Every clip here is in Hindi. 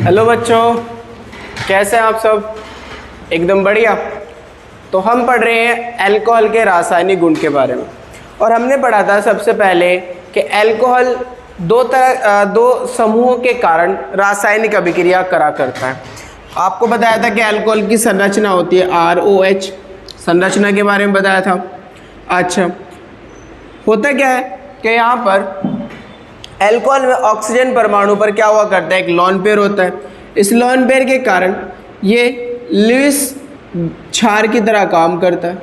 हेलो बच्चों, कैसे हैं आप सब? एकदम बढ़िया। तो हम पढ़ रहे हैं अल्कोहल के रासायनिक गुण के बारे में। और हमने पढ़ा था सबसे पहले कि अल्कोहल दो समूहों के कारण रासायनिक अभिक्रिया करा करता है। आपको बताया था कि अल्कोहल की संरचना होती है ROH, संरचना के बारे में बताया था। अच्छा, होता क्या है कि यहाँ पर अल्कोहल में ऑक्सीजन परमाणु पर क्या हुआ करता है, एक लोन पेयर होता है। इस लोन पेयर के कारण ये लुईस क्षार की तरह काम करता है।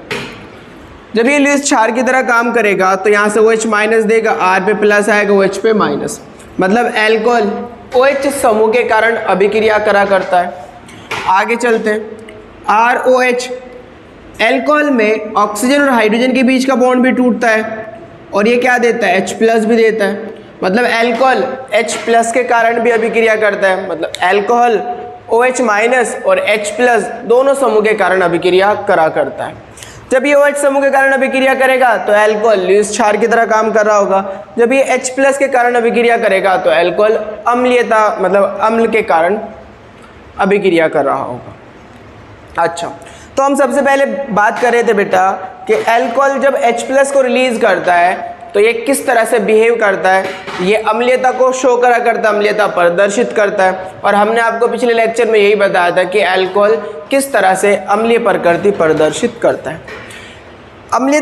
जब ये लुईस क्षार की तरह काम करेगा तो यहाँ से OH माइनस देगा, R पे प्लस आएगा, OH पे माइनस। मतलब अल्कोहल OH समूह के कारण अभिक्रिया करा करता है। आगे चलते हैं। ROH, अल्कोहल में ऑक्सीजन और हाइड्रोजन के बीच का बॉन्ड भी टूटता है और ये क्या देता है, H प्लस भी देता है। मतलब अल्कोहल H प्लस के कारण भी अभिक्रिया करता है। मतलब अल्कोहल OH माइनस और H प्लस दोनों समूह के कारण अभिक्रिया करा करता है। जब ये OH समूह के कारण अभिक्रिया करेगा तो अल्कोहल लुईस क्षार की तरह काम कर रहा होगा। जब ये H प्लस के कारण अभिक्रिया करेगा तो अल्कोहल अम्लीयता मतलब अम्ल के कारण अभिक्रिया कर रहा होगा। अच्छा, तो हम सबसे पहले बात कर रहे थे बेटा कि अल्कोहल जब H प्लस को रिलीज करता है तो ये किस तरह से बिहेव करता है। ये अम्लीयता को शो करा करता है, अम्लीयता प्रदर्शित करता है। और हमने आपको पिछले लेक्चर में यही बताया था कि अल्कोहल किस तरह से अम्लीय प्रकृति प्रदर्शित करता है। अम्लीय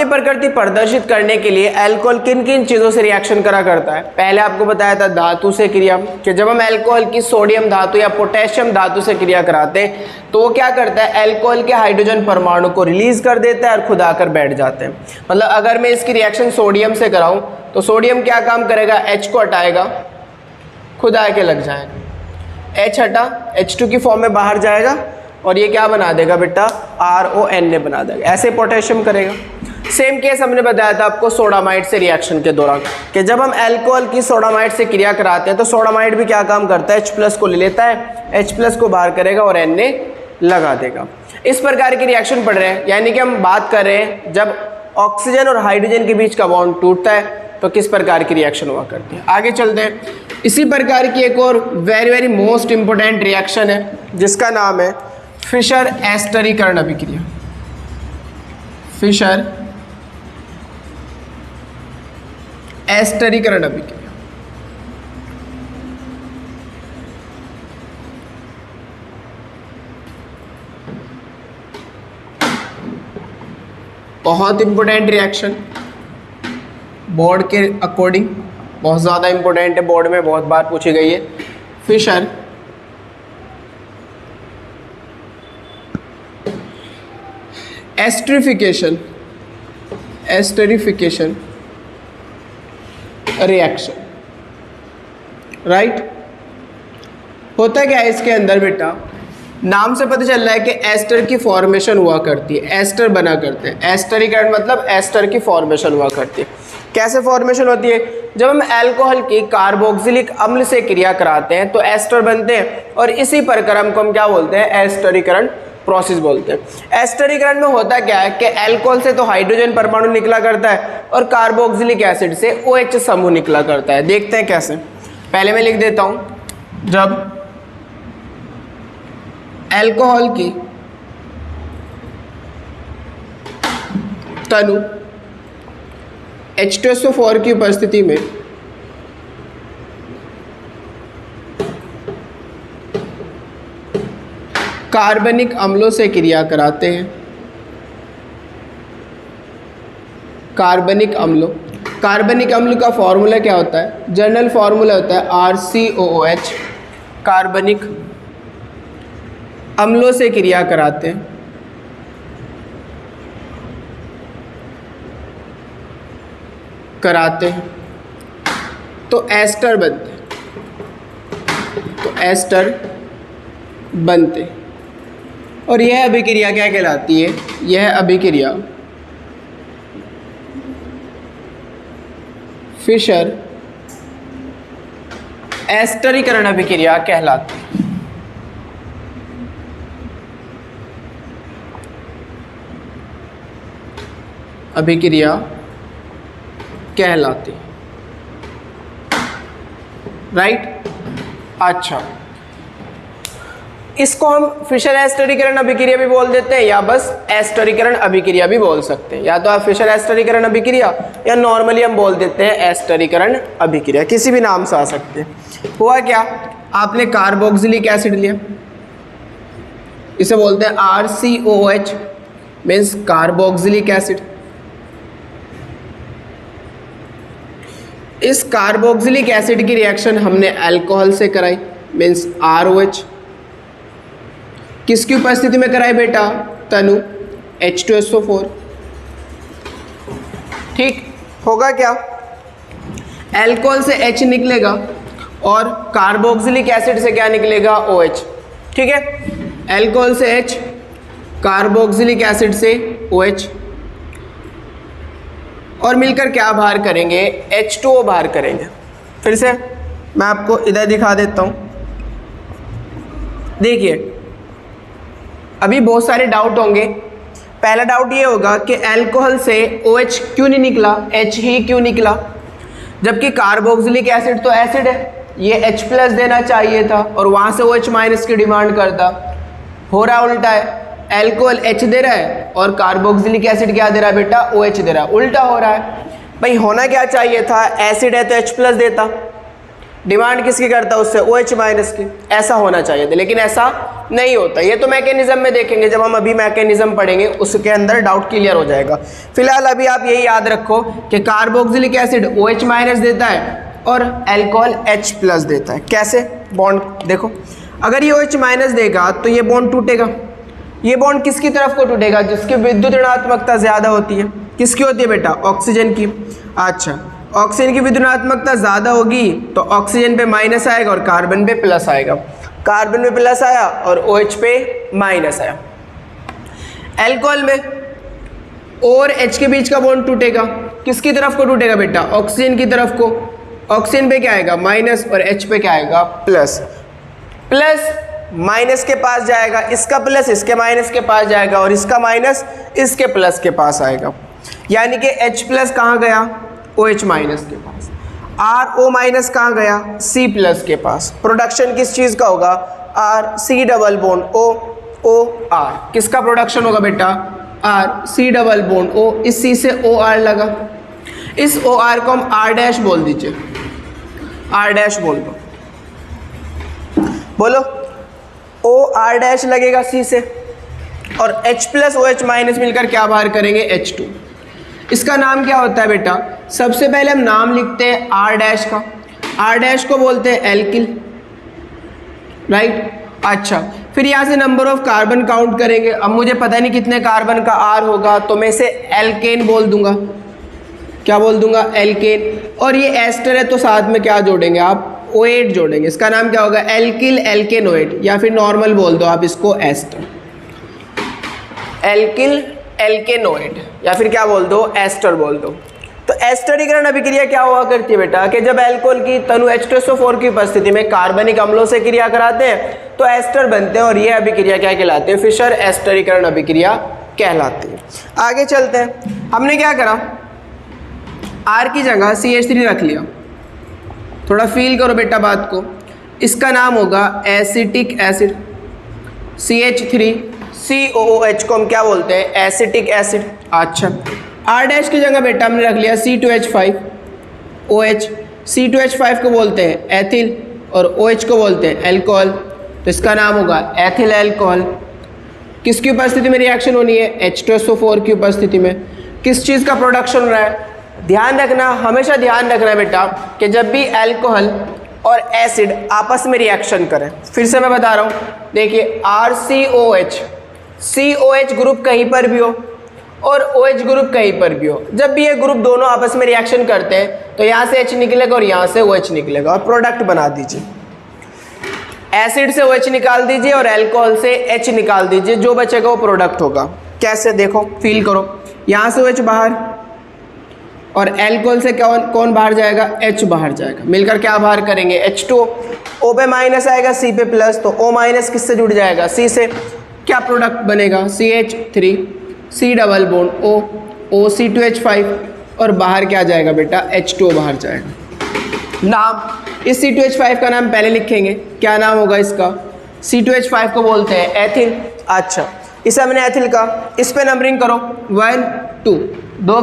प्रकृति प्रदर्शित करने के लिए अल्कोहल किन किन चीज़ों से रिएक्शन करा करता है। पहले आपको बताया था धातु से क्रिया, कि जब हम अल्कोहल की सोडियम धातु या पोटेशियम धातु से क्रिया कराते हैं तो वो क्या करता है, अल्कोहल के हाइड्रोजन परमाणु को रिलीज कर देता है और खुद आकर बैठ जाते हैं। मतलब अगर मैं इसकी रिएक्शन सोडियम से कराऊं तो सोडियम क्या काम करेगा, H को हटाएगा, खुद आके लग जाएगा। H हटा, H2 की फॉर्म में बाहर जाएगा और ये क्या बना देगा बेटा, RONA बना देगा। ऐसे पोटेशियम करेगा। सेम केस हमने बताया था आपको सोडामाइड से रिएक्शन के दौरान, कि जब हम अल्कोहल की सोडामाइड से क्रिया कराते हैं तो सोडामाइड भी क्या काम करता है, H प्लस को ले लेता है, H प्लस को बाहर करेगा और Na लगा देगा। इस प्रकार की रिएक्शन पढ़ रहे हैं। यानी कि हम बात कर रहे हैं जब ऑक्सीजन और हाइड्रोजन के बीच का बॉन्ड टूटता है तो किस प्रकार की रिएक्शन हुआ करती है। आगे चलते हैं। इसी प्रकार की एक और वेरी मोस्ट इंपॉर्टेंट रिएक्शन है जिसका नाम है फिशर एस्टरीकरण अभिक्रिया। फिशर एस्टरीकरण अभिक्रिया। बहुत इंपॉर्टेंट रिएक्शन, बोर्ड के अकॉर्डिंग बहुत ज़्यादा इंपॉर्टेंट है, बोर्ड में बहुत बार पूछी गई है। Fisher esterification reaction, right. होता क्या है इसके अंदर बेटा, नाम से पता चल रहा है कि एस्टर की फॉर्मेशन हुआ करती है, एस्टर बना करते हैं। एस्टरीकरण मतलब एस्टर की फॉर्मेशन हुआ करती है। कैसे फॉर्मेशन होती है, जब हम अल्कोहल की कार्बोक्सिलिक अम्ल से क्रिया कराते हैं तो एस्टर बनते हैं और इसी प्रक्रम को हम क्या बोलते हैं, एस्टरीकरण प्रोसेस बोलते हैं। एस्टरीकरण में होता क्या है कि अल्कोहल से तो हाइड्रोजन परमाणु निकला करता है और कार्बोक्सिलिक एसिड से OH समूह निकला करता है। देखते हैं कैसे। पहले मैं लिख देता हूं, जब अल्कोहल की तनु H2SO4 की उपस्थिति में कार्बनिक अम्लों से क्रिया कराते हैं। कार्बनिक अम्ल का फॉर्मूला क्या होता है, जनरल फॉर्मूला होता है RCOOH। कार्बनिक अम्लों से क्रिया कराते हैं तो एस्टर बनते हैं। और यह अभिक्रिया क्या कहलाती है, यह अभिक्रिया फिशर एस्टरीकरण अभिक्रिया कहलाती है। अभिक्रिया कहलाती, राइट। अच्छा, इसको हम फिशर एस्टरीकरण अभिक्रिया भी बोल देते हैं या बस एस्टरीकरण अभिक्रिया भी बोल सकते हैं। या तो आप फिशर एस्टरीकरण अभिक्रिया या नॉर्मली हम बोल देते हैं एस्टरीकरण अभिक्रिया, किसी भी नाम से आ सकते हैं। हुआ क्या, आपने कार्बोक्सिलिक एसिड लिया, इसे बोलते हैं RCOH मीन्स कार्बोक्सिलिक एसिड। इस कार्बोक्सिलिक एसिड की रिएक्शन हमने अल्कोहल से कराई मीन्स ROH। किसकी उपस्थिति में कराई बेटा, तनु H2SO4। ठीक, होगा क्या, अल्कोहल से H निकलेगा और कार्बोक्सिलिक एसिड से क्या निकलेगा, OH। ठीक है, अल्कोहल से H, कार्बोक्सिलिक एसिड से OH, और मिलकर क्या बाहर करेंगे, H2O बाहर करेंगे। फिर से मैं आपको इधर दिखा देता हूँ। देखिए, अभी बहुत सारे डाउट होंगे। पहला डाउट ये होगा कि अल्कोहल से OH क्यों नहीं निकला, H ही क्यों निकला, जबकि कार्बोक्सिलिक एसिड तो एसिड है, ये H+ देना चाहिए था और वहाँ से OH- की डिमांड करता। हो रहा उल्टा है, अल्कोहल H दे रहा है और कार्बोक्सिलिक एसिड क्या दे रहा है बेटा, OH दे रहा है, उल्टा हो रहा है। भाई होना क्या चाहिए था, एसिड है तो H+ देता, डिमांड किसकी करता उससे, OH- की, ऐसा होना चाहिए था, लेकिन ऐसा नहीं होता। ये तो मैकेनिज्म में देखेंगे, जब हम अभी मैकेनिज्म पढ़ेंगे उसके अंदर डाउट क्लियर हो जाएगा। फिलहाल अभी आप यही याद रखो कि कार्बोक्सिलिक एसिड OH- देता है और अल्कोहल H+ देता है। कैसे, बॉन्ड देखो, अगर ये OH- देगा तो ये बॉन्ड टूटेगा। ये बॉन्ड किसकी तरफ को टूटेगा, जिसकी विद्युत ऋणात्मकता ज़्यादा होती है। किसकी होती है बेटा, ऑक्सीजन की। अच्छा, ऑक्सीजन की विद्युत ऋणात्मकता ज़्यादा होगी तो ऑक्सीजन पे माइनस आएगा और कार्बन पे प्लस आएगा। कार्बन पे प्लस आया और OH पे माइनस आया। अल्कोहल में O और H के बीच का बॉन्ड टूटेगा, किसकी तरफ को टूटेगा बेटा, ऑक्सीजन की तरफ को। ऑक्सीजन पे क्या आएगा, माइनस, और H पे क्या आएगा, प्लस। प्लस माइनस के पास जाएगा, इसका प्लस इसके माइनस के पास जाएगा और इसका माइनस इसके प्लस के पास आएगा। यानी कि H+ कहाँ गया, OH- के पास। RO- कहाँ गया, C+ के पास। प्रोडक्शन किस चीज़ का होगा, RC डबल बॉन्ड OR। किसका प्रोडक्शन होगा बेटा, RC डबल बॉन्ड O। इस C से OR लगा, इस OR को हम R' बोल दीजिए, R' बोल दो, बोलो। OR' लगेगा C से और H+ OH- मिलकर क्या बाहर करेंगे, H2। इसका नाम क्या होता है बेटा, सबसे पहले हम नाम लिखते हैं R' का, R' को बोलते हैं एल्किल, राइट। अच्छा, फिर यहाँ से नंबर ऑफ कार्बन काउंट करेंगे। अब मुझे पता नहीं कितने कार्बन का R होगा, तो मैं इसे एल्केन बोल दूंगा। क्या बोल दूंगा, एल्केन। और ये एस्टर है तो साथ में क्या जोड़ेंगे आप, OH जोड़ेंगे। इसका नाम क्या होगा, एल्किल एल्केनोएट, या फिर नॉर्मल बोल दो आप इसको एस्टर, एल्किल एल्केनोएट, या फिर क्या बोल दो, एस्टर बोल दो। तो एस्टरीकरण अभिक्रिया क्या हुआ करती है बेटा, कि जब अल्कोहल की तनु H2SO4 की उपस्थिति में कार्बनिक अम्लों से क्रिया कराते हैं तो एस्टर बनते हैं, और ये अभिक्रिया क्या कहलाते हैं, फिशर एस्टरीकरण अभिक्रिया कहलाती है। आगे चलते हैं। हमने क्या करा, R की जगह CH3 रख लिया। थोड़ा फील करो बेटा बात को, इसका नाम होगा एसिटिक एसिड, CH3। COOH को हम क्या बोलते हैं, एसिटिक एसिड। अच्छा, R' की जगह बेटा हमने रख लिया C2H5OH। C2H5 को बोलते हैं एथिल और OH को बोलते हैं अल्कोहल, तो इसका नाम होगा एथिल अल्कोहल। किसकी उपस्थिति में रिएक्शन होनी है, H2SO4 की उपस्थिति में। किस चीज़ का प्रोडक्शन हो रहा है, ध्यान रखना, हमेशा ध्यान रखना बेटा कि जब भी अल्कोहल और एसिड आपस में रिएक्शन करें, फिर से मैं बता रहा हूँ, देखिए RCOH, COH ग्रुप कहीं पर भी हो और OH ग्रुप कहीं पर भी हो, जब भी ये ग्रुप दोनों आपस में रिएक्शन करते हैं तो यहाँ से H निकलेगा और यहाँ से OH निकलेगा और प्रोडक्ट बना दीजिए। एसिड से OH निकाल दीजिए और अल्कोहल से H निकाल दीजिए, जो बचेगा वो प्रोडक्ट होगा। कैसे, देखो फील करो, यहाँ से OH बाहर और अल्कोहल से कौन बाहर जाएगा, H बाहर जाएगा, मिलकर क्या बाहर करेंगे, H2O। O पे माइनस आएगा, C पे प्लस, तो O- किससे जुड़ जाएगा, C से। क्या प्रोडक्ट बनेगा, CH3, C double bond O, C2H5, और बाहर क्या जाएगा बेटा, H2O बाहर जाएगा। नाम इस C2H5 का नाम पहले लिखेंगे, क्या नाम होगा इसका? C2H5 को बोलते हैं एथिल। अच्छा, इसे हमने एथिल का, इस पे नंबरिंग करो 1 2, 2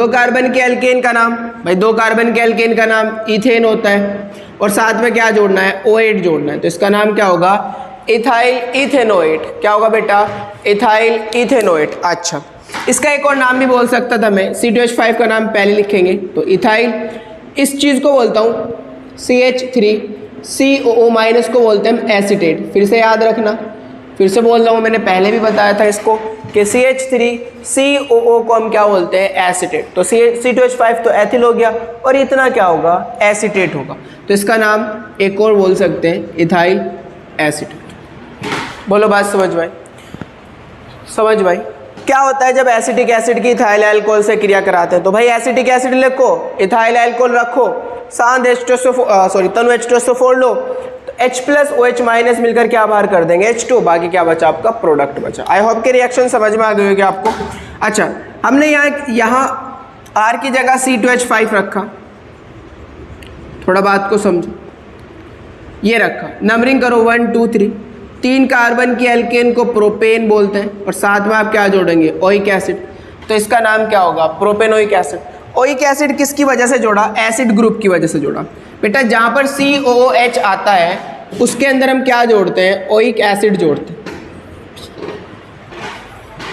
कार्बन के एल्केन का नाम, भाई 2 कार्बन के एल्केन का नाम इथेन होता है, और साथ में क्या जोड़ना है? OH जोड़ना है, तो इसका नाम क्या होगा? Ethyl ethanoate. क्या होगा बेटा? Ethyl ethanoate. अच्छा, इसका एक और नाम भी बोल सकता था मैं, C2H5 का नाम पहले लिखेंगे तो इथाइल, इस चीज़ को बोलता हूँ CH3COO- को बोलते हैं हम एसीटेट। फिर से याद रखना, फिर से बोल रहा हूँ, मैंने पहले भी बताया था इसको कि CH3COO को हम क्या बोलते हैं? एसीटेट। तो C2H5 तो एथिल हो गया, और इतना क्या होगा? एसीटेट होगा। तो इसका नाम एक और बोल सकते हैं इथाइल एसीटेट। बोलो बात समझ भाई? समझ भाई? क्या होता है जब एसिटिक एसिड की इथाइल अल्कोहल से क्रिया कराते हैं? तो भाई एसिटिक एसिड लिखो, इथाइल अल्कोहल रखो, सांध तनु H2SO4 लो, तो H+OH- मिलकर क्या बाहर कर देंगे? H2। बाकी क्या बचा? आपका प्रोडक्ट बचा। आई होप के रिएक्शन समझ में आ गई होगी आपको। अच्छा, हमने यहाँ R की जगह C2H5 रखा, थोड़ा बात को समझो, ये रखा, नंबरिंग करो 1 2 3, 3 कार्बन की एल्केन को प्रोपेन बोलते हैं, और साथ में आप क्या जोड़ेंगे? Oic acid. तो इसका नाम क्या होगा? Propanoic acid. ओइक एसिड किसकी वजह से जोड़ा? एसिड ग्रुप की वजह से जोड़ा। बेटा जहाँ पर COOH आता है उसके अंदर हम क्या जोड़ते हैं? ओइक एसिड जोड़ते हैं।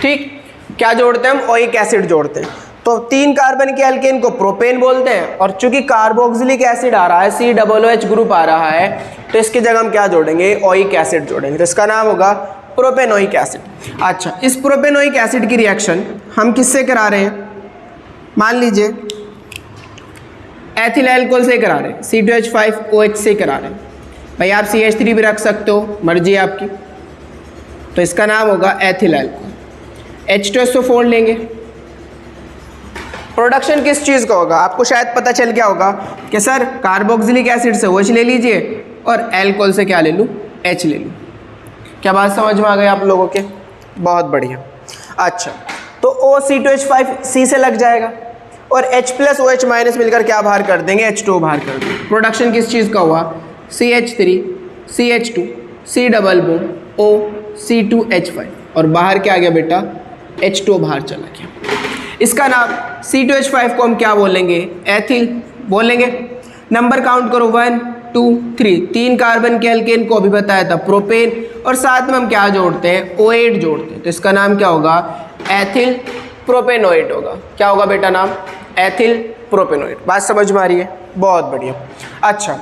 ठीक, क्या जोड़ते हैं हम? ओइक एसिड जोड़ते हैं। तो 3 कार्बन के एल्केन को प्रोपेन बोलते हैं, और चूंकि कार्बोक्सिलिक एसिड आ रहा है, COOH ग्रुप आ रहा है, तो इसकी जगह हम क्या जोड़ेंगे? ओइक एसिड जोड़ेंगे। तो इसका नाम होगा प्रोपेनोइक एसिड। अच्छा, इस प्रोपेनोइक एसिड की रिएक्शन हम किससे करा रहे हैं? मान लीजिए एथिल अल्कोहल से करा रहे हैं, C2H5OH से करा रहे हैं। भाई आप CH3 भी रख सकते हो, मर्जी आपकी। तो इसका नाम होगा एथिल अल्कोहल। H2SO4 लेंगे, प्रोडक्शन किस चीज़ का होगा? आपको शायद पता चल गया होगा कि सर कार्बोक्सिलिक एसिड से OH ले लीजिए, और अल्कोहल से क्या ले लूँ? H ले लूँ। क्या बात समझ में आ गई आप लोगों के? बहुत बढ़िया। अच्छा, तो O C2H5 से लग जाएगा, और H+OH- मिलकर क्या बाहर कर देंगे? H2 बाहर कर देंगे। प्रोडक्शन किस चीज़ का हुआ? CH3 CH2 C double bond O C2H5, और बाहर क्या आ गया बेटा? H2 बाहर चला गया। इसका नाम C2H5 को हम क्या बोलेंगे? एथिल बोलेंगे। नंबर काउंट करो 1 2 3, 3 कार्बन के एल्केन को अभी बताया था प्रोपेन, और साथ में हम क्या जोड़ते हैं? OH जोड़ते हैं। तो इसका नाम क्या होगा? एथिल प्रोपेनोएट होगा। क्या होगा बेटा नाम? Ethyl propanoate. बात समझ में आ रही है? बहुत बढ़िया। अच्छा,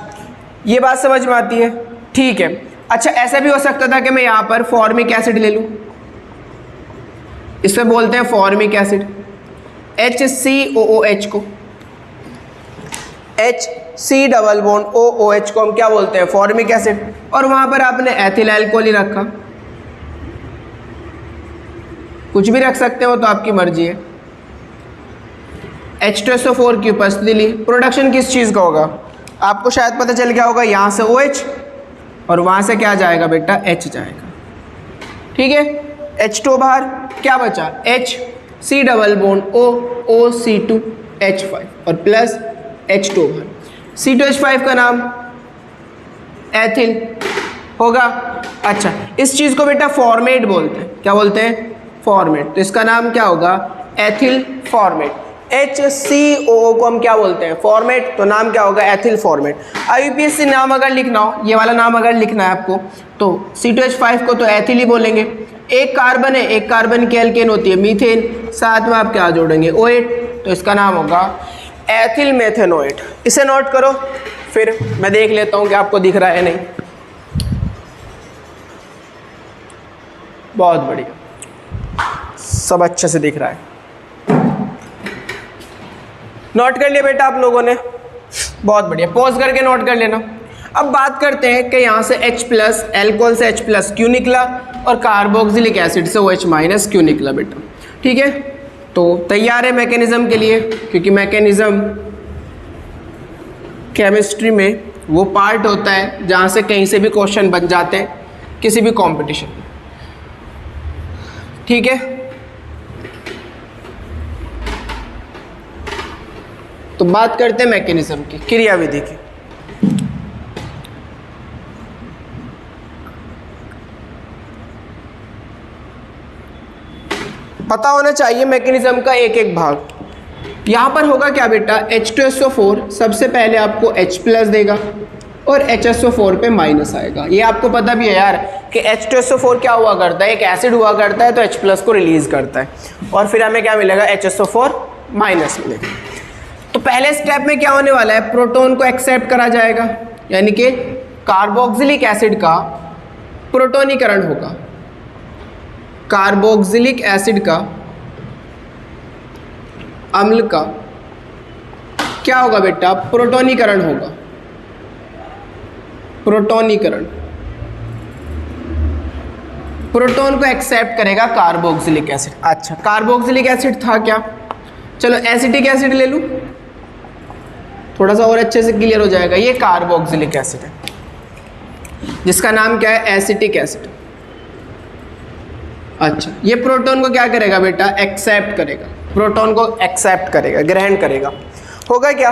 ये बात समझ में आती है, ठीक है। अच्छा, ऐसा भी हो सकता था कि मैं यहाँ पर फॉर्मिक एसिड ले लूँ, इसमें बोलते हैं फॉर्मिक एसिड, HCOOH को, HC डबल बॉन्ड OOH को हम क्या बोलते हैं? फॉर्मिक एसिड, और वहाँ पर आपने एथिल अल्कोहल ही रखा। कुछ भी रख सकते हो, तो आपकी मर्जी है। H2SO4 की उपस्थिति ली। प्रोडक्शन किस चीज़ का होगा? आपको शायद पता चल गया होगा, यहाँ से OH, और वहाँ से क्या जाएगा बेटा? H जाएगा। ठीक है, H2 बाहर, क्या बचा? HC डबल बॉन्ड OC2H5, और प्लस H2 बाहर। C2H5 का नाम एथिल होगा। अच्छा, इस चीज़ को बेटा फॉर्मेट बोलते हैं। क्या बोलते हैं? फॉर्मेट। तो इसका नाम क्या होगा? Ethyl format. HCOO को हम क्या बोलते हैं? फॉर्मेट। तो नाम क्या होगा? Ethyl format. IUPAC नाम अगर लिखना हो, ये वाला नाम अगर लिखना है आपको, तो C2H5 को तो एथिल ही बोलेंगे। एक कार्बन है, एक कार्बन की एल्केन होती है मीथेन, साथ में आप क्या जोड़ेंगे? OH। तो इसका नाम होगा एथिल मेथेनोएट। इसे नोट करो, फिर मैं देख लेता हूँ कि आपको दिख रहा है नहीं। बहुत बढ़िया, सब अच्छे से दिख रहा है। नोट कर लिया बेटा आप लोगों ने? बहुत बढ़िया, पॉज करके नोट कर लेना। अब बात करते हैं कि यहाँ से H+ अल्कोहल से H+ क्यों निकला, और कार्बोक्सिलिक एसिड से OH- क्यों निकला बेटा। ठीक है, तो तैयार है मैकेनिज्म के लिए, क्योंकि मैकेनिज्म केमिस्ट्री में वो पार्ट होता है जहाँ से कहीं से भी क्वेश्चन बन जाते हैं किसी भी कंपटीशन में। ठीक है, तो बात करते हैं मैकेनिज्म की, क्रियाविधि की। पता होना चाहिए मैकेनिज्म का एक एक भाग। यहाँ पर होगा क्या बेटा, H2SO4 सबसे पहले आपको H प्लस देगा और HSO4 पे माइनस आएगा। ये आपको पता भी है यार कि H2SO4 क्या हुआ करता है, एक एसिड हुआ करता है तो H प्लस को रिलीज करता है और फिर हमें क्या मिलेगा, HSO4 माइनस मिलेगा। तो पहले स्टेप में क्या होने वाला है, प्रोटॉन को एक्सेप्ट करा जाएगा, यानी कि कार्बोक्सिलिक एसिड का प्रोटोनीकरण होगा। कार्बोक्सिलिक एसिड का अम्ल का क्या होगा बेटा, प्रोटोनीकरण होगा। प्रोटोनीकरण, प्रोटॉन को एक्सेप्ट करेगा कार्बोक्सिलिक एसिड। अच्छा, कार्बोक्सिलिक एसिड था क्या, चलो एसिटिक एसिड ले लूं, थोड़ा सा और अच्छे से क्लियर हो जाएगा। ये कार्बोक्सिलिक एसिड है जिसका नाम क्या है, एसिटिक एसिड। अच्छा, ये प्रोटॉन को क्या करेगा बेटा, एक्सेप्ट करेगा, प्रोटॉन को एक्सेप्ट करेगा, ग्रहण करेगा। होगा क्या,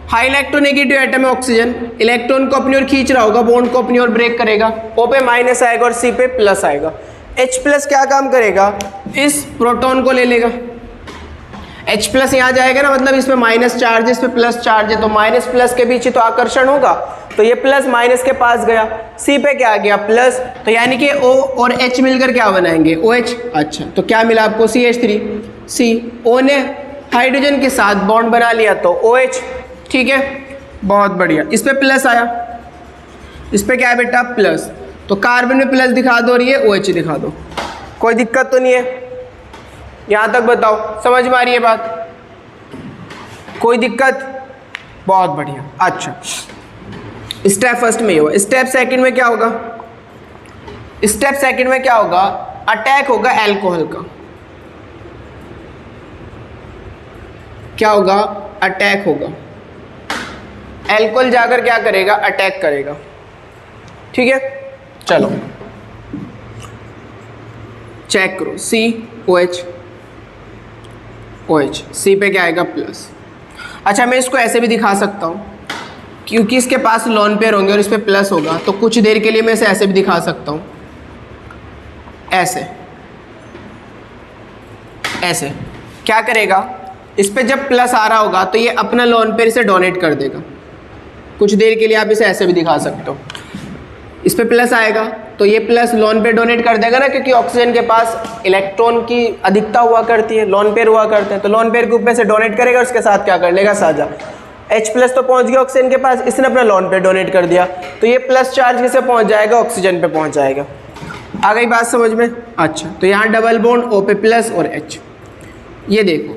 हाई इलेक्ट्रोनेगेटिव एटम है ऑक्सीजन, इलेक्ट्रॉन को अपनी ओर खींच रहा होगा, बॉन्ड को अपनी ओर ब्रेक करेगा, O पे माइनस आएगा और C पे प्लस आएगा। H प्लस क्या काम करेगा, इस प्रोटॉन को ले लेगा। H प्लस यहाँ जाएगा ना, मतलब इसमें माइनस चार्ज है, इस पे प्लस चार्ज है, तो माइनस प्लस के बीच ही तो आकर्षण होगा, तो ये प्लस माइनस के पास गया, C पे क्या आ गया, प्लस, तो यानी कि O और H मिलकर क्या बनाएंगे, OH। अच्छा, तो क्या मिला आपको, CH3। C, O ने हाइड्रोजन के साथ बॉन्ड बना लिया तो OH। ठीक है, बहुत बढ़िया। इस पे प्लस आया, इस पे क्या है बेटा, प्लस, तो कार्बन में प्लस दिखा दो और ये OH दिखा दो, कोई दिक्कत तो नहीं है। यहाँ तक बताओ, समझ में आ रही है बात, कोई दिक्कत, बहुत बढ़िया। अच्छा, स्टेप फर्स्ट में ये हुआ। स्टेप सेकंड में क्या होगा, स्टेप सेकंड में क्या होगा, अटैक होगा अल्कोहल का। क्या होगा, अटैक होगा, अल्कोहल जाकर क्या करेगा, अटैक करेगा। ठीक है, चलो चेक करो, COH, OH, C पे क्या आएगा, प्लस। अच्छा, मैं इसको ऐसे भी दिखा सकता हूँ, क्योंकि इसके पास लोन पेयर होंगे और इस पे प्लस होगा, तो कुछ देर के लिए मैं इसे ऐसे भी दिखा सकता हूँ, ऐसे ऐसे। क्या करेगा, इस पे जब प्लस आ रहा होगा तो ये अपना लोन पेयर इसे डोनेट कर देगा। कुछ देर के लिए आप इसे ऐसे भी दिखा सकते हो, इस पे प्लस आएगा तो ये प्लस लोन पेयर डोनेट कर देगा ना, क्योंकि ऑक्सीजन के पास इलेक्ट्रॉन की अधिकता हुआ करती है, लोन पेयर हुआ करते हैं, तो लोन पेयर ग्रुप में से डोनेट करेगा, उसके साथ क्या कर लेगा, साझा। H प्लस तो पहुंच गया ऑक्सीजन के पास, इसने अपना लोन पेयर डोनेट कर दिया, तो ये प्लस चार्ज किसे पहुंच जाएगा, ऑक्सीजन पे पहुंच जाएगा। आ गई बात समझ में। अच्छा, तो यहाँ डबल बॉन्ड O पे प्लस और H, ये देखो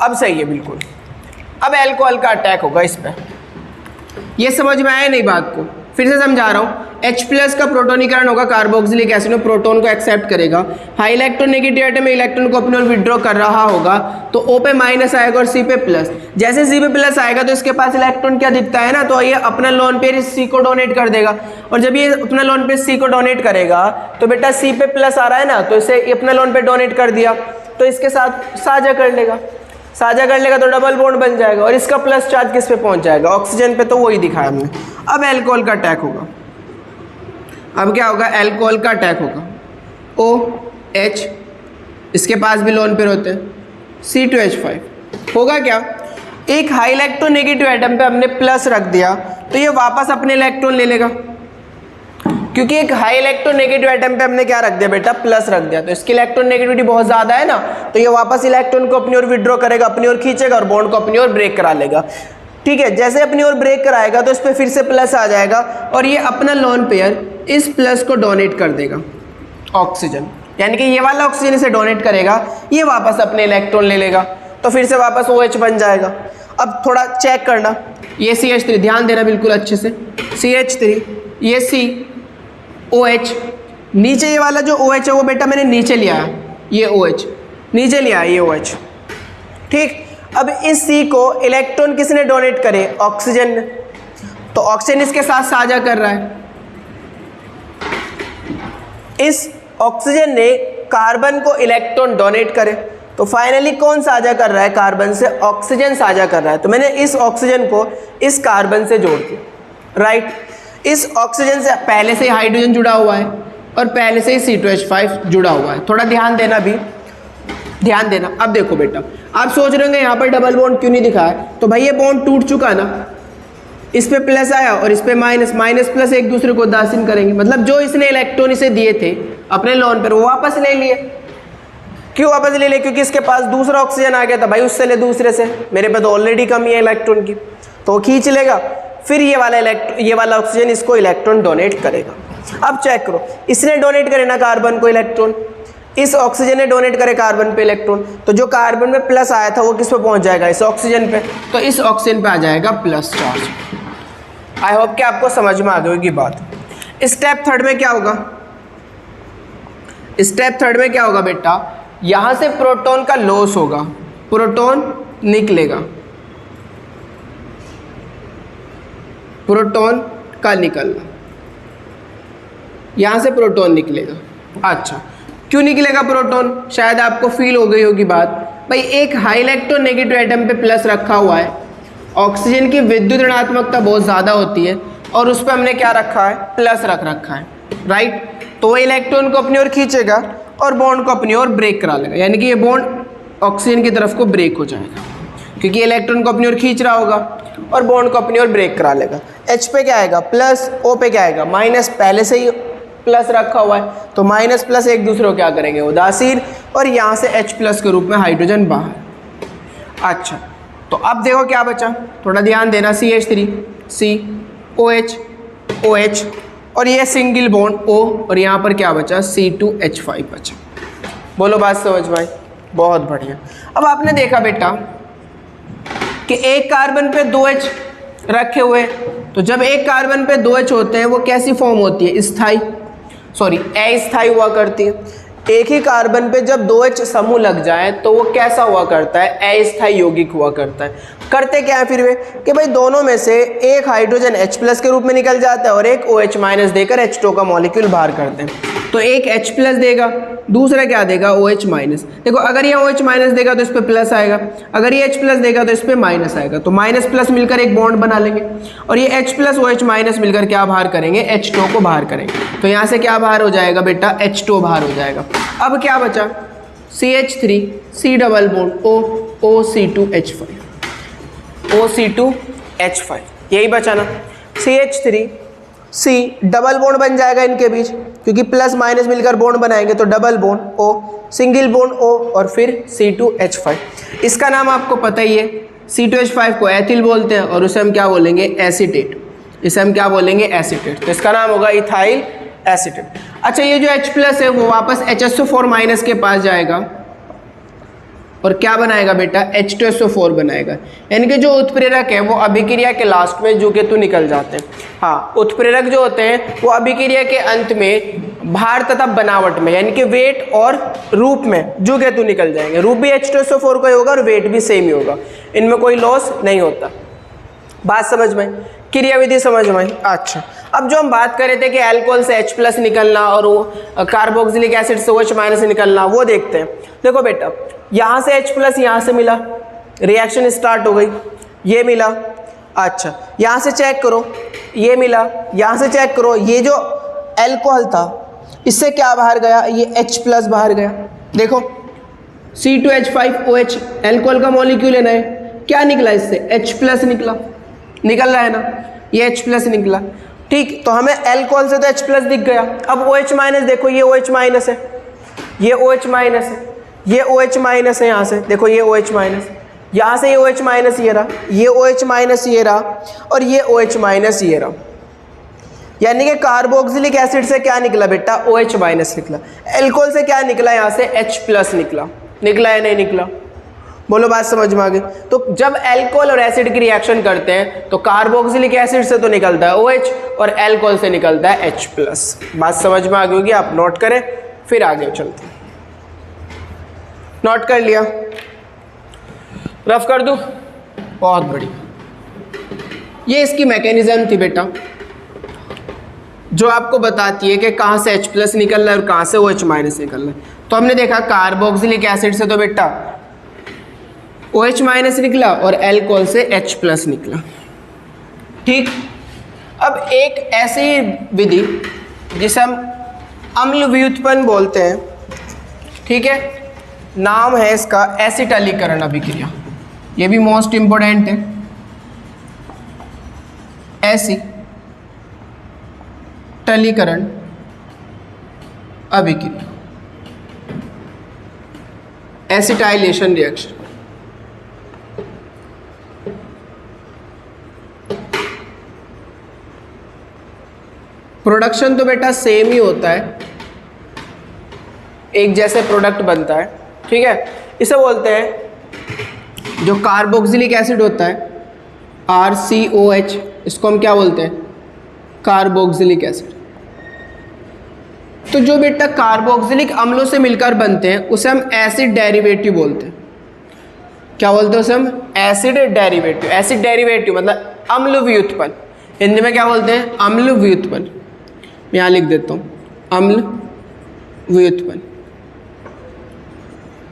अब सही है बिल्कुल। अब अल्कोहल का अटैक होगा इस पर, ये समझ में आया नहीं बात को, फिर से समझा रहा हूँ। H प्लस का प्रोटोनीकरण होगा कार्बोक्सिलिक एसिड में, प्रोटॉन को एक्सेप्ट करेगा, हाई इलेक्ट्रोनेगेटिव एटम में इलेक्ट्रॉन को अपने ओर विड्रॉ कर रहा होगा, तो O पे माइनस आएगा और C पे प्लस। जैसे C पे प्लस आएगा तो इसके पास इलेक्ट्रॉन क्या दिखता है ना, तो ये अपना लोन पेयर C को डोनेट कर देगा, और जब ये अपना लोन पेयर C को डोनेट करेगा तो बेटा C पे प्लस आ रहा है ना, तो इसे अपना लोन पेयर डोनेट कर दिया, तो इसके साथ साझा कर लेगा, साझा कर लेगा तो डबल बॉन्ड बन जाएगा, और इसका प्लस चार्ज किस पे पहुंच जाएगा, ऑक्सीजन पे, तो वही दिखाया हमने। अब अल्कोहल का अटैक होगा, अब क्या होगा, अल्कोहल का अटैक होगा, OH, इसके पास भी लोन पेयर होते हैं, C2H5। होगा क्या, एक हाई इलेक्ट्रोनेगेटिव एटम पे हमने प्लस रख दिया तो ये वापस अपने इलेक्ट्रॉन ले लेगा, क्योंकि एक हाई इलेक्ट्रोनेगेटिव एटम पे हमने क्या रख दिया बेटा, प्लस रख दिया, तो इसकी इलेक्ट्रोनेगेटिविटी बहुत ज़्यादा है ना, तो ये वापस इलेक्ट्रॉन को अपनी ओर विड्रॉ करेगा, अपनी ओर खींचेगा और बॉन्ड को अपनी ओर ब्रेक करा लेगा। ठीक है, जैसे अपनी ओर ब्रेक कराएगा तो इस पर फिर से प्लस आ जाएगा और ये अपना लोन पेयर इस प्लस को डोनेट कर देगा ऑक्सीजन, यानी कि ये वाला ऑक्सीजन इसे डोनेट करेगा, ये वापस अपने इलेक्ट्रॉन ले लेगा, तो फिर से वापस OH बन जाएगा। अब थोड़ा चेक करना, ये CH3, ध्यान देना बिल्कुल अच्छे से, CH3, ये C, OH, नीचे ये वाला जो OH है वो बेटा मैंने नीचे लिया है, ये OH नीचे लिया है, ये OH। ठीक, अब इस C को इलेक्ट्रॉन किसने डोनेट करे, ऑक्सीजन ने, तो ऑक्सीजन इसके साथ साझा कर रहा है। इस ऑक्सीजन ने कार्बन को इलेक्ट्रॉन डोनेट करे, तो फाइनली कौन साझा कर रहा है कार्बन से, ऑक्सीजन साझा कर रहा है, तो मैंने इस ऑक्सीजन को इस कार्बन से जोड़ दिया, राइट। इस ऑक्सीजन से पहले से ही हाइड्रोजन जुड़ा हुआ है और पहले से ही C2H5 जुड़ा हुआ है, थोड़ा ध्यान देना भी। ध्यान देना। अब देखो बेटा, आप सोच रहे होंगे यहाँ पर डबल बॉन्ड क्यों नहीं दिखा है, तो भाई ये बॉन्ड टूट चुका ना, इस पे प्लस आया और इस पे माइनस, माइनस प्लस एक दूसरे को उदासीन करेंगे, मतलब जो इसने इलेक्ट्रॉन इसे दिए थे अपने लोन पर वो वापस ले लिए। क्यों वापस ले लिए? क्योंकि इसके पास दूसरा ऑक्सीजन आ गया था, भाई उससे ले दूसरे से, मेरे पे तो ऑलरेडी कमी है इलेक्ट्रॉन की, तो खींच लेगा, फिर ये वाला ऑक्सीजन इसको इलेक्ट्रॉन डोनेट करेगा। अब चेक करो, इसने डोनेट करे ना कार्बन को इलेक्ट्रॉन, इस ऑक्सीजन ने डोनेट करे कार्बन पे इलेक्ट्रॉन, तो जो कार्बन में प्लस आया था वो किस पे पहुंच जाएगा? इस ऑक्सीजन पे, तो इस ऑक्सीजन पे आ जाएगा प्लस चार्ज। आई होप कि आपको समझ में आ गई होगी बात। स्टेप थर्ड में क्या होगा? स्टेप थर्ड में क्या होगा बेटा, यहां से प्रोटॉन का लॉस होगा, प्रोटॉन निकलेगा, प्रोटॉन का निकलना, यहां से प्रोटॉन निकलेगा। अच्छा, क्यों निकलेगा प्रोटॉन? शायद आपको फील हो गई होगी बात, भाई एक हाई इलेक्ट्रोनेगेटिव एटम पे प्लस रखा हुआ है, ऑक्सीजन की विद्युत ऋणात्मकता बहुत ज़्यादा होती है और उस पर हमने क्या रखा है? प्लस रख रखा है, राइट। तो वो इलेक्ट्रॉन को अपनी ओर खींचेगा और बॉन्ड को अपनी ओर ब्रेक करा लेगा, यानी कि ये बॉन्ड ऑक्सीजन की तरफ को ब्रेक हो जाएगा, क्योंकि इलेक्ट्रॉन को अपनी ओर खींच रहा होगा और बॉन्ड को अपनी ओर ब्रेक करा लेगा। H पे क्या आएगा? प्लस, O पे क्या आएगा? माइनस, पहले से ही प्लस रखा हुआ है, तो माइनस प्लस एक दूसरे को क्या करेंगे? उदासीन, और यहाँ से H प्लस के रूप में हाइड्रोजन बाहर। अच्छा, तो अब देखो क्या बचा, थोड़ा ध्यान देना, CH3, C, OH, OH, और ये सिंगल बॉन्ड O, और यहाँ पर क्या बचा? C2H5 बचा। बोलो बात समझ में आई? बहुत बढ़िया। अब आपने देखा बेटा कि एक कार्बन पे 2H रखे हुए, तो जब एक कार्बन पे 2H होते हैं वो कैसी फॉर्म होती है? स्थाई, सॉरी अस्थाई हुआ करती है। एक ही कार्बन पे जब 2H समूह लग जाए तो वो कैसा हुआ करता है? अस्थाई यौगिक हुआ करता है। करते क्या है फिर वे कि भाई दोनों में से एक हाइड्रोजन H प्लस के रूप में निकल जाता है और एक OH माइनस देकर H2 का मॉलिक्यूल बाहर करते हैं। तो एक H प्लस देगा, दूसरा क्या देगा? OH minus. देखो अगर ये OH माइनस देगा तो इस पर प्लस आएगा, अगर ये H प्लस देगा तो इस पर माइनस आएगा, तो माइनस प्लस मिलकर एक बॉन्ड बना लेंगे और ये H प्लस OH माइनस मिलकर क्या बाहर करेंगे? H2 को बाहर करेंगे। तो यहाँ से क्या बाहर हो जाएगा बेटा? H2 बाहर हो जाएगा। अब क्या बचा? CH3, C double bond O, OC2H5, OC2H5, यही बचा ना। CH3 C डबल बॉन्ड बन जाएगा इनके बीच, क्योंकि प्लस माइनस मिलकर बॉन्ड बनाएंगे, तो double bond O, single bond O, और फिर C2H5। इसका नाम आपको पता ही है, C2H5 को एथिल बोलते हैं और उसे हम क्या बोलेंगे? एसीटेट। इसे हम क्या बोलेंगे? एसीटेट। तो इसका नाम होगा इथाइल एसीटेट। अच्छा, ये जो H प्लस है वो वापस HSO4 माइनस के पास जाएगा और क्या बनाएगा बेटा? H2SO4 बनाएगा, यानी कि जो उत्प्रेरक है वो अभिक्रिया के लास्ट में जुकेतु निकल जाते हैं। हाँ, उत्प्रेरक जो होते हैं वो अभिक्रिया के अंत में भार तथा बनावट में, यानी कि वेट और रूप में जुकेतु निकल जाएंगे। रूप भी H2SO4 का ही होगा और वेट भी सेम ही होगा, इनमें कोई लॉस नहीं होता। बात समझ में? क्रियाविधि समझ में? अच्छा, अब जो हम बात कर रहे थे कि अल्कोहल से H प्लस निकलना और वो कार्बोक्सिलिक एसिड से OH माइनस निकलना, वो देखते हैं। देखो बेटा, यहाँ से H प्लस यहाँ से मिला, रिएक्शन स्टार्ट हो गई, ये मिला। अच्छा, यहाँ से चेक करो, ये मिला, यहाँ से चेक करो, ये जो अल्कोहल था इससे क्या बाहर गया? ये H प्लस बाहर गया। देखो C2H5OH अल्कोहल का मॉलिक्यूल है ना, क्या निकला इससे? H प्लस निकला, निकल रहा है ना, ये H प्लस निकला। ठीक, तो हमें अल्कोहल से तो H प्लस दिख गया। अब OH माइनस देखो, ये OH माइनस है, ये OH माइनस है, ये OH माइनस है, यहाँ से देखो ये OH माइनस, यहाँ से ये OH माइनस ये रहा, ये OH माइनस ये रहा, और ये OH माइनस ये रहा। यानी कि कार्बोक्सिलिक एसिड से क्या निकला बेटा? OH माइनस निकला। अल्कोहल से क्या निकला? यहाँ से H प्लस निकला। निकला है नहीं निकला? बोलो बात समझ में आ गई? तो जब अल्कोहल और एसिड की रिएक्शन करते हैं तो कार्बोक्सिलिक एसिड से तो निकलता है OH और अल्कोहल से निकलता है H प्लस। बात समझ में आ गई होगी? आप नोट करें, फिर आगे चलते हैं। नोट कर लिया? रफ कर दूं? बहुत बढ़िया। ये इसकी मैकेनिज्म थी बेटा, जो आपको बताती है कि कहाँ से H प्लस निकल रहा है और कहाँ से OH माइनस निकल रहा है। तो हमने देखा कार्बोक्सिलिक एसिड से तो बेटा OH माइनस निकला और अल्कोहल से H प्लस निकला। ठीक, अब एक ऐसी विधि जिसे हम अम्ल व्युत्पन्न बोलते हैं, ठीक है, नाम है इसका एसिटालीकरण अभिक्रिया, ये भी मोस्ट इंपोर्टेंट है। एसिटालीकरण अभिक्रिया, एसिटाइलेशन रिएक्शन। प्रोडक्शन तो बेटा सेम ही होता है, एक जैसे प्रोडक्ट बनता है, ठीक है। इसे बोलते हैं जो कार्बोक्सिलिक एसिड होता है RCOH, इसको हम क्या बोलते हैं, कार्बोक्सिलिक एसिड। तो जो बेटा कार्बोक्सिलिक अम्लों से मिलकर बनते हैं उसे हम एसिड डेरिवेटिव बोलते हैं। क्या बोलते हैं उसे हम, एसिड डेरिवेटिव। एसिड डेरिवेटिव मतलब अम्ल व्युत्पन्न, हिंदी में क्या बोलते हैं, अम्ल व्युत्पन्न। मैं यहाँ लिख देता हूँ, अम्ल व्युत्पन्न।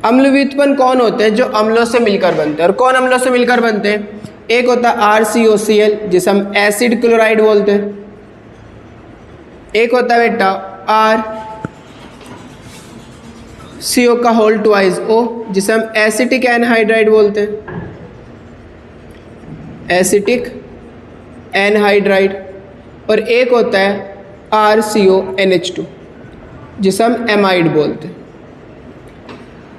अम्ल व्युत्पन्न कौन होते हैं, जो अम्लों से मिलकर बनते हैं। और कौन अम्लों से मिलकर बनते हैं, एक होता है RCOCl जिसे हम एसिड क्लोराइड बोलते हैं, एक होता है बेटा RCO का होल ट्वाइस O जिसे हम एसिटिक एनहाइड्राइड बोलते हैं, एसिटिक एनहाइड्राइड। और एक होता है RCONH2 जिसे हम एमाइड बोलते हैं,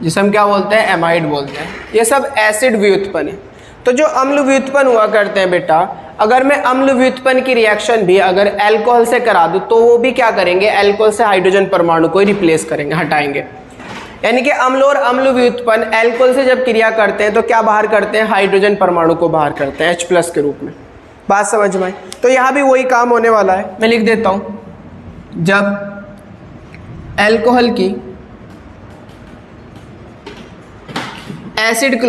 जिसे हम क्या बोलते हैं, एमाइड बोलते हैं। ये सब एसिड व्युत्पन्न है। तो जो अम्ल व्युत्पन्न हुआ करते हैं बेटा, अगर मैं अम्ल व्युत्पन्न की रिएक्शन भी अगर अल्कोहल से करा दूं तो वो भी क्या करेंगे, अल्कोहल से हाइड्रोजन परमाणु को रिप्लेस करेंगे, हटाएंगे। यानी कि अम्ल और अम्ल व्युत्पन्न अल्कोहल से जब क्रिया करते हैं तो क्या बाहर करते हैं, हाइड्रोजन परमाणु को बाहर करते हैं H+ के रूप में। बात समझ में आई? तो यहाँ भी वही काम होने वाला है। मैं लिख देता हूँ, जब अल्कोहल की एसिड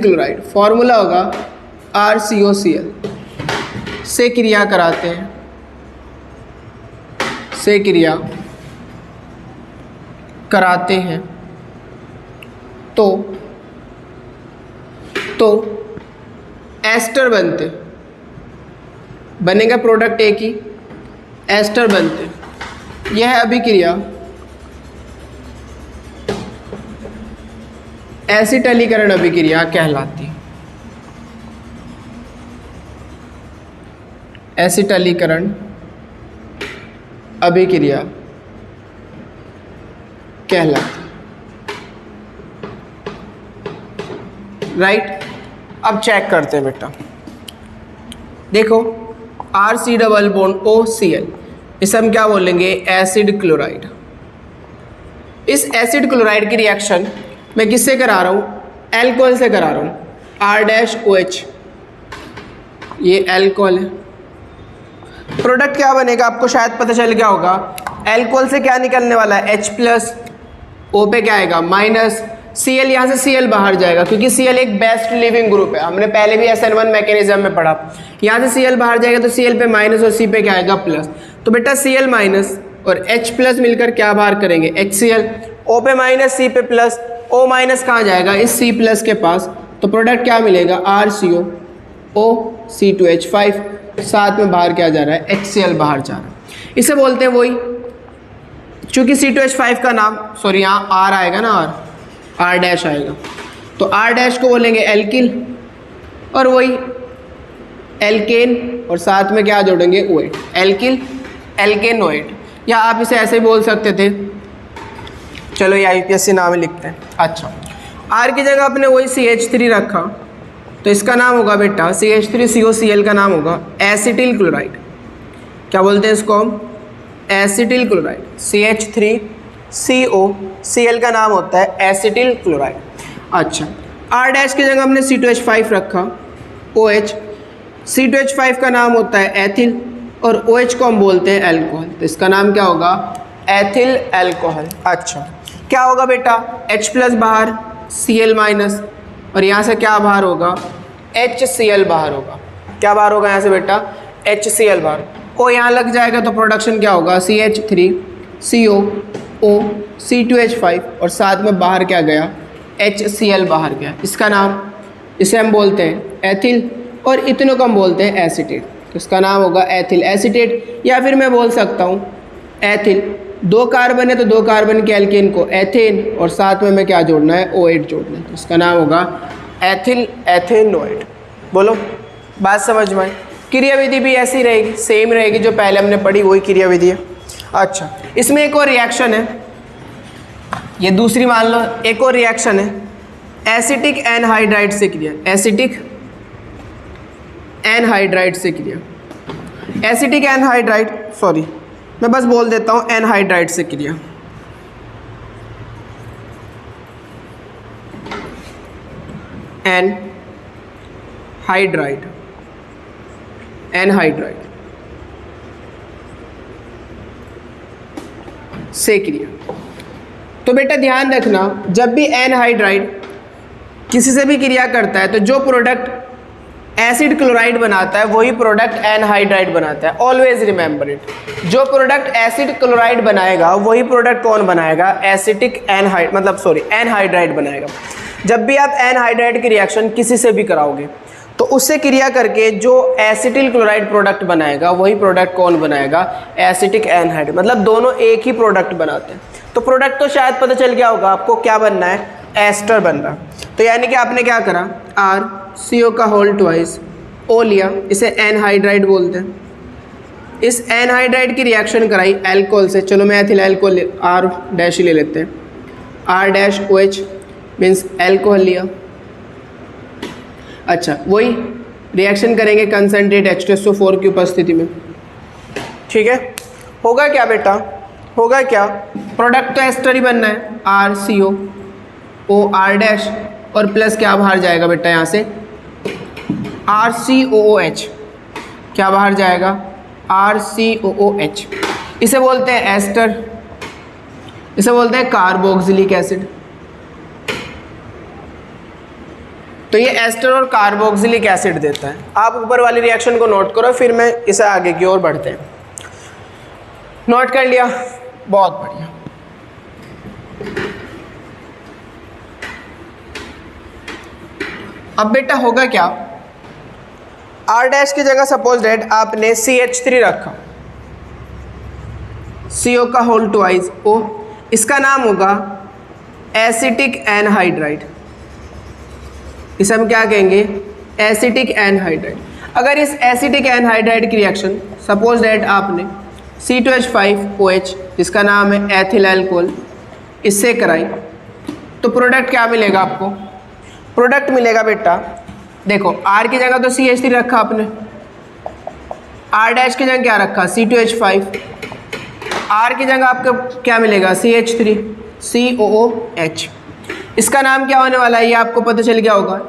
क्लोराइड फॉर्मूला होगा RCOCl से क्रिया कराते हैं, से क्रिया कराते हैं तो एस्टर बनते, बनेगा प्रोडक्ट एक ही, एस्टर बनते। यह अभिक्रिया एसिटालीकरण अभिक्रिया कहलाती है। एसिटालीकरण अभिक्रिया कहलाती है, राइट। अब चेक करते हैं बेटा, देखो RC+OCl, इसे हम क्या बोलेंगे, एसिड क्लोराइड। इस एसिड क्लोराइड की रिएक्शन मैं किससे करा रहा हूँ, अल्कोहल से करा रहा हूँ, R-OH, ये अल्कोहल है। प्रोडक्ट क्या बनेगा आपको शायद पता चल गया होगा, अल्कोहल से क्या निकलने वाला है, H+, O पे क्या आएगा, माइनस, Cl, यहाँ से Cl बाहर जाएगा क्योंकि Cl एक बेस्ट लिविंग ग्रुप है, हमने पहले भी SN1 मैकेनिज्म में पढ़ा। यहाँ से Cl बाहर जाएगा तो Cl पे माइनस और C पे क्या आएगा, प्लस। तो बेटा Cl माइनस और H+ मिलकर क्या बाहर करेंगे, HCl। O पे माइनस, C पे प्लस, O माइनस कहाँ जाएगा, इस C+ के पास। तो प्रोडक्ट क्या मिलेगा, RCO O C2H5, साथ में बाहर क्या जा रहा है, HCl बाहर जा रहा है। इसे बोलते हैं वही, चूँकि C2H5 का नाम, सॉरी यहाँ R आएगा ना, R' आएगा, तो R' को बोलेंगे एल्किल, और वही एल्केन, और साथ में क्या जोड़ेंगे, OH, एल्किल एल्केन OH। या आप इसे ऐसे बोल सकते थे, चलो ये IPSC नाम लिखते हैं। अच्छा, R की जगह आपने वही CH3 रखा तो इसका नाम होगा बेटा, CH3COCl का नाम होगा एसिटिल क्लोराइड। क्या बोलते हैं इसको हम, एसिटिल क्लोराइड। CH3COCl का नाम होता है एसिटिल क्लोराइड। अच्छा, R' की जगह हमने C2H5 रखा, OH। C2H5 का नाम होता है एथिल, और OH को हम बोलते हैं अल्कोहल, तो इसका नाम क्या होगा, एथिल अल्कोहल। अच्छा, क्या होगा बेटा, H+ बाहर, Cl माइनस, और यहाँ से क्या बाहर होगा, HCl बाहर होगा। क्या बाहर होगा यहाँ से बेटा, HCl बाहर। O यहाँ लग जाएगा तो प्रोडक्शन क्या होगा, CH3CO O C2H5, और साथ में बाहर क्या गया, HCl बाहर गया। इसका नाम, इसे हम बोलते हैं एथिल, और इतनों को हम बोलते हैं एसीटेट, तो इसका नाम होगा एथिल एसीटेट। या फिर मैं बोल सकता हूँ एथिल 2 कार्बन है तो 2 कार्बन के एल्केन को एथेन और साथ में हमें क्या जोड़ना है, OH जोड़ना है, तो इसका नाम होगा एथिल एथेनोएट। बोलो बात समझ में आई। क्रियाविधि भी ऐसी रहेगी, सेम रहेगी जो पहले हमने पढ़ी, वही क्रियाविधि है। अच्छा, इसमें एक और रिएक्शन है, ये दूसरी मान लो, एक और रिएक्शन है एसिटिक एनहाइड्राइड से क्रिया, एसिटिक एनहाइड्राइड से क्रिया, एसिटिक एनहाइड्राइड, सॉरी मैं बस बोल देता हूँ एनहाइड्राइड से क्रिया। एनहाइड्राइड, एनहाइड्राइड से क्रिया। तो बेटा ध्यान रखना, जब भी एनहाइड्राइड किसी से भी क्रिया करता है तो जो प्रोडक्ट एसिड क्लोराइड बनाता है वही प्रोडक्ट एनहाइड्राइड बनाता है। ऑलवेज रिमेंबर इट, जो प्रोडक्ट एसिड क्लोराइड बनाएगा वही प्रोडक्ट कौन बनाएगा, एसिटिक एनहाइड मतलब सॉरी एनहाइड्राइड बनाएगा। जब भी आप एनहाइड्राइड की रिएक्शन किसी से भी कराओगे तो उससे क्रिया करके जो एसिटिल क्लोराइड प्रोडक्ट बनाएगा वही प्रोडक्ट कौन बनाएगा, एसिटिक एनहाइड्राइड, मतलब दोनों एक ही प्रोडक्ट बनाते हैं। तो प्रोडक्ट तो शायद पता चल गया होगा आपको, क्या बनना है, एस्टर बन रहा। तो यानी कि आपने क्या करा, RCO का होल ट्वाइस O लिया, इसे एनहाइड्राइड बोलते हैं। इस एनहाइड्राइड की रिएक्शन कराई एल्कोहल से, चलो मैं एथिल एल्कोहल R डैश ले लेते हैं, R dash OH means alcohol लिया। अच्छा, वही रिएक्शन करेंगे कंसनट्रेट H2SO4 की उपस्थिति में, ठीक है। होगा क्या बेटा, होगा क्या, प्रोडक्ट तो एस्टर ही बनना है, RCO O R डैश और प्लस क्या बाहर जाएगा बेटा यहाँ से, RCOOH, क्या बाहर जाएगा, RCOOH। इसे बोलते हैं एस्टर, इसे बोलते हैं कार्बोक्सिलिक एसिड। तो ये एस्टर और कार्बोक्सिलिक एसिड देता है। आप ऊपर वाली रिएक्शन को नोट करो, फिर मैं इसे आगे की ओर बढ़ते हैं। नोट कर लिया, बहुत बढ़िया। अब बेटा होगा क्या, R डैश की जगह सपोज डेट आपने CH3 रखा, CO का होल ट्वाइस O, इसका नाम होगा एसिटिक एनहाइड्राइड। इसे हम क्या कहेंगे, एसिटिक एनहाइड्राइड। अगर इस एसिटिक एनहाइड्राइड की रिएक्शन सपोज डेट आपने C2H5OH जिसका नाम है एथिल एल्कोहल, इससे कराई तो प्रोडक्ट क्या मिलेगा आपको, प्रोडक्ट मिलेगा बेटा, देखो R की जगह तो CH3 रखा आपने, R डैश की जगह क्या रखा, C2H5, R की जगह आपको क्या मिलेगा, CH3, COOH। इसका नाम क्या होने वाला है, ये आपको पता चल गया होगा।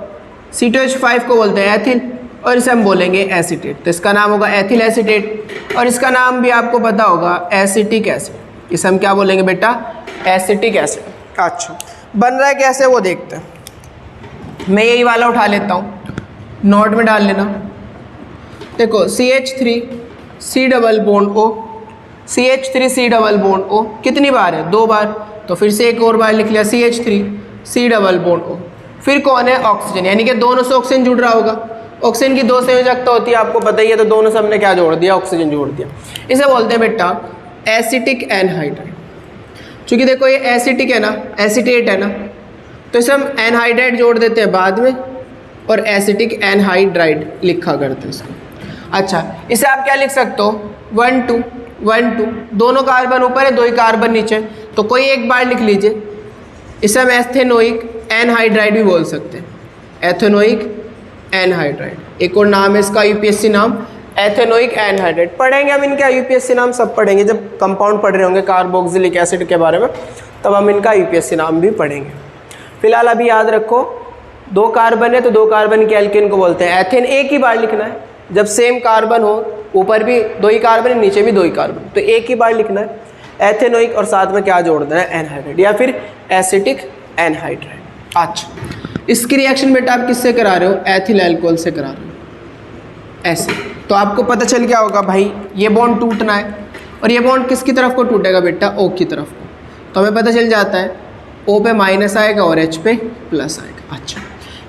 C2H5 को बोलते हैं एथिल और इसे हम बोलेंगे एसीटेट, तो इसका नाम होगा एथिल एसीटेट, और इसका नाम भी आपको पता होगा एसिटिक एसिड। इसे हम क्या बोलेंगे बेटा, एसिटिक एसिड। अच्छा, बन रहा है कैसे वो देखते हैं। मैं यही वाला उठा लेता हूँ, नोट में डाल लेना। देखो CH3 C double bond O, CH3 C double bond O कितनी बार है, 2 बार, तो फिर से एक और बार लिख लिया CH3 C double bond O। फिर कौन है, ऑक्सीजन, यानी कि दोनों से ऑक्सीजन जुड़ रहा होगा। ऑक्सीजन की 2 संयोजकता होती है, आपको पता ही है, तो दोनों से हमने क्या जोड़ दिया, ऑक्सीजन जोड़ दिया। इसे बोलते हैं बेटा एसिटिक एनहाइड्राइड। चूँकि देखो ये एसिटिक है ना, एसिटेट है ना, तो इसे हम एनहाइड्राइड जोड़ देते हैं बाद में और एसिटिक एनहाइड्राइड लिखा करते हैं इसको। अच्छा, इसे आप क्या लिख सकते हो, 1 2 1 2, दोनों कार्बन ऊपर है, 2 ही कार्बन नीचे, तो कोई एक बार लिख लीजिए। इसे हम एथेनोइक एनहाइड्राइड भी बोल सकते हैं, एथेनोइक एनहाइड्राइड। एक और नाम है इसका यूपीएससी नाम, एथेनोइक एनहाइड्राइड। पढ़ेंगे हम इनका यूपीएससी नाम, सब पढ़ेंगे जब कंपाउंड पढ़ रहे होंगे कार्बोक्सिलिक एसिड के बारे में, तब हम इनका यूपीएससी नाम भी पढ़ेंगे। फिलहाल अभी याद रखो, 2 कार्बन है तो 2 कार्बन के एल्केन को बोलते हैं एथेन। एक ही बार लिखना है, जब सेम कार्बन हो, ऊपर भी 2 ही कार्बन नीचे भी 2 ही कार्बन, तो एक ही बार लिखना है एथेनोइक और साथ में क्या जोड़ना है, एनहाइड्राइड या फिर एसिटिक एनहाइड्राइड। अच्छा, इसकी रिएक्शन बेटा आप किससे करा रहे हो, एथिल अल्कोहल से करा रहे हो, ऐसे। तो आपको पता चल गया होगा भाई, ये बॉन्ड टूटना है और ये बॉन्ड किसकी तरफ को टूटेगा बेटा, O की तरफ को। तो हमें पता चल जाता है O पे माइनस आएगा और H पे प्लस आएगा। अच्छा,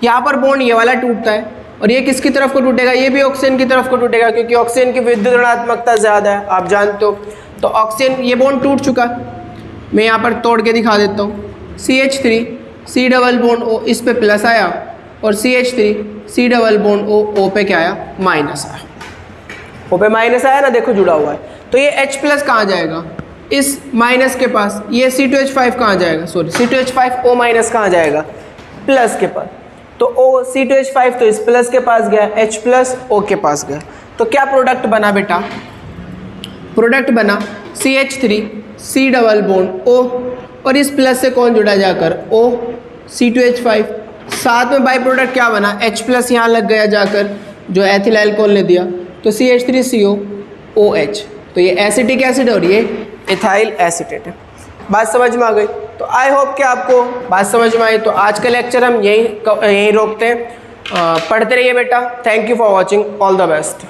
यहाँ पर बॉन्ड ये वाला टूटता है और ये किसकी तरफ को टूटेगा, ये भी ऑक्सीजन की तरफ को टूटेगा, क्योंकि ऑक्सीजन की विद्युत ऋणात्मकता ज़्यादा है, आप जानते हो। तो ऑक्सीजन ये बॉन्ड टूट चुका, मैं यहाँ पर तोड़ के दिखा देता हूँ। CH3 C double bond O इस पे प्लस आया और CH3 C double bond O पे क्या आया, माइनस आया। O पे माइनस आया ना, देखो जुड़ा हुआ है। तो ये H प्लस कहाँ जाएगा, इस माइनस के पास। ये C2H5 कहाँ जाएगा, सॉरी C2H5 O माइनस कहाँ जाएगा, प्लस के पास। तो O C2H5 तो इस प्लस के पास गया, H प्लस O के पास गया। तो क्या प्रोडक्ट बना बेटा, प्रोडक्ट बना CH3 C double bond O और इस प्लस से कौन जुड़ा जाकर, O C2H5। साथ में बाई प्रोडक्ट क्या बना, H प्लस यहाँ लग गया जाकर, जो एथिल अल्कोहल ने दिया, तो CH3CO OH। तो ये एसिटिक एसिड और ये इथाइल एसीटेट है। बात समझ में आ गई? तो आई होप कि आपको बात समझ में आई। तो आज का लेक्चर हम यहीं रोकते हैं। पढ़ते रहिए बेटा। Thank you for watching, all the best.